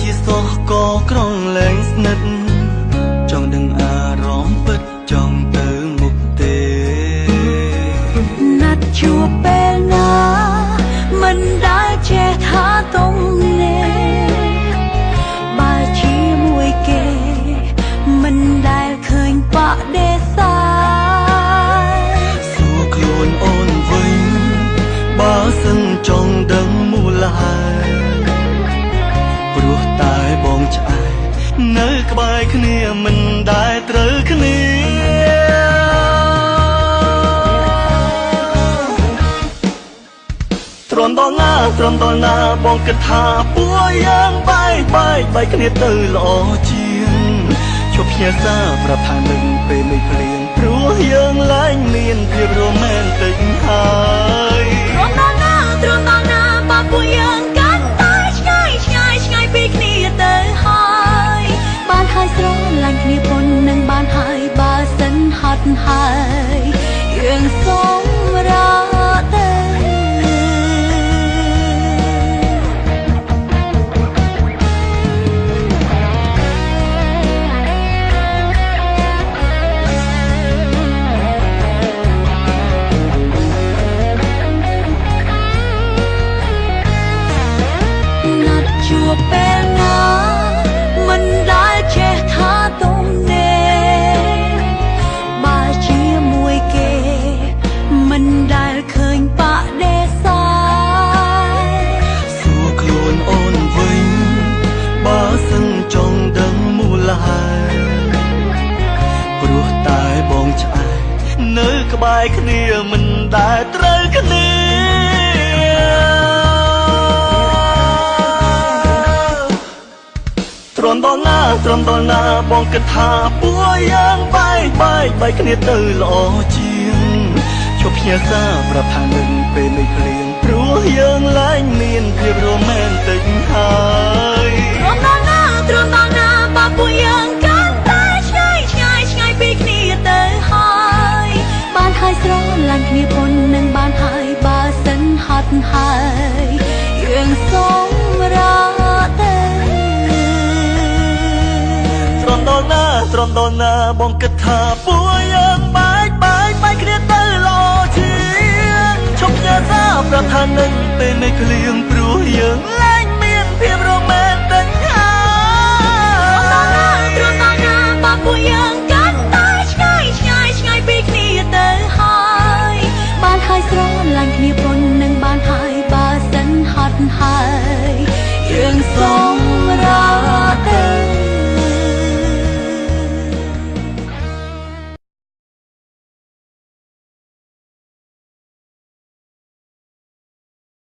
ជាសោះក៏ក្រងលែងស្និទ្ធចង់ដឹងអារម្មណ៍ពិតចង់ទៅមុខទេណាត់ជួបពេលណាមិនដែលចេះថាទុំនេះបើជាមួយគេមិនដែលឃើញបដិសេធសួរខ្លួនអូនវិញបើសិនចង់ដឹងមូលហេតុព្រោះតែបងឆ្អែតនៅក្បែរគ្នាមិនដែលត្រូវគ្នាទ្រាំដល់ណាបងគិតថាពួកយើងបែកគ្នាទៅល្អជាងជប់ផ្ញើសារប្រាប់ថានឹងពេលមិនភ្លៀងព្រោះយើងឡើងមានភាពរ៉ូមែនទិកហើយទ្រាំដល់ណាបើពួកយើងកាន់តែឆ្ងាយពីគ្នាទៅហើយបានហើយស្រឡាញ់គ្នាប៉ុននឹងបានហើយបើសិនហត់ហើយយើងសូមរកទៅជួបពេលណាមិនដែលចេះថាទុំនេះបើជាមួយគេមិនដែលឃើញបដិសេធសួរខ្លួនអូនវិញបើសិនចង់ដឹងមូលហេតុព្រោះតែបងឆ្អែតនៅក្បែរគ្នាមិនដែលត្រូវគ្នាទ្រាំដល់ណាបងគិតថាពួកយើងបែកគ្នាទៅល្អជាងជប់ផ្ញើសារប្រាប់ថានឹងពេលមិនភ្លៀងព្រោះយើងឡើងមានភាពរ៉ូមែនទិកហើយទ្រាំដល់ណាបើពួកយើងកាន់តែឆ្ងាយពីគ្នាទៅហើយបានហើយស្រឡាញ់គ្នាប៉ុននឹងបានហើយបើសិនហត់ហើយយើងសូមរកទៅទ្រាំដល់ណាបងគិតថាពួកយើងបែកគ្នាទៅល្អជាងជប់ផ្ញើសារប្រាប់ថានឹងពេលមិនភ្លៀងព្រោះយើងឡើងមានភាពរ៉ូមែនទិកហើយទ្រាំដល់ណាបើពួកយើង